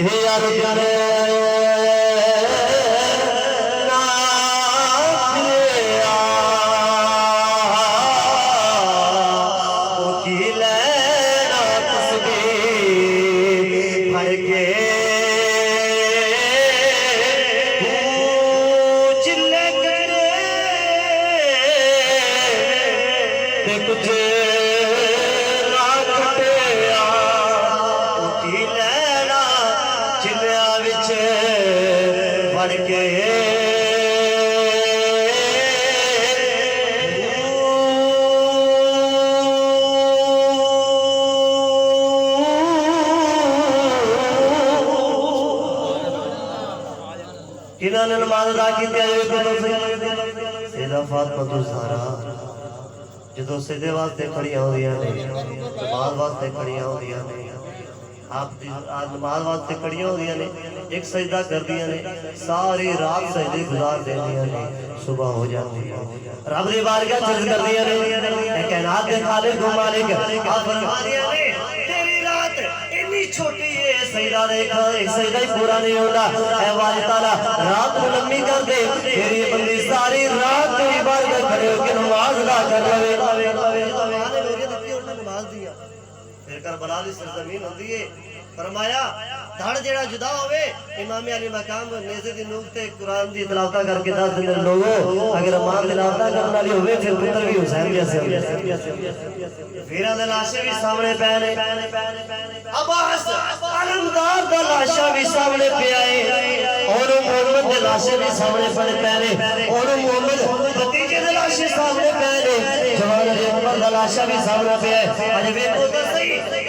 यार जाने इन्होंने नमाज अदा की फातिमा ज़हरा जो सीधे वास्ते खड़िया होंदियां ने नमाज वास्ते खड़िया होंदियां ने आप नमाज वास्ते खड़िया होंदियां ने एक सजदा करदियां ने सारी रात सजदे गुजार देंदियां ने सुबह हो जाती है रब दी बारगाह च अर्ज़ करदियां ने कायनात दे खालिक व मालिक आप फरमादियां ने तेरी रात इतनी छोटी है सजदा देख एक सजदा ही पूरा नहीं होता ऐ वालिद ताला रात को लंबी कर दे तेरी बंदी सारी रात तेरी बारगाह खड़े होकर नमाज अदा कर ले नमाज दिया फिर करबला दी सरजमीन होंदी है फरमाया धड़ जेड़ा जुदा होवे इमाम अली मकाम नेज़े दी नूक ते कुरान दी तिलावत करके दस दिन लोगो अगर मां तिलावत करने वाली होवे फिर पुत्र भी हुसैन जैसे वीरां दे लाशे भी सामने पै ने अब्बास अलमदार दा लाशा भी सामने पिया है और मोहम्मद दे लाशे भी सामने पड़े पै ने और मोहम्मद भतीजे दे लाशे सामने पै ने जवान अकबर दा लाशा भी सामने पिया है अजे वेखो तो सही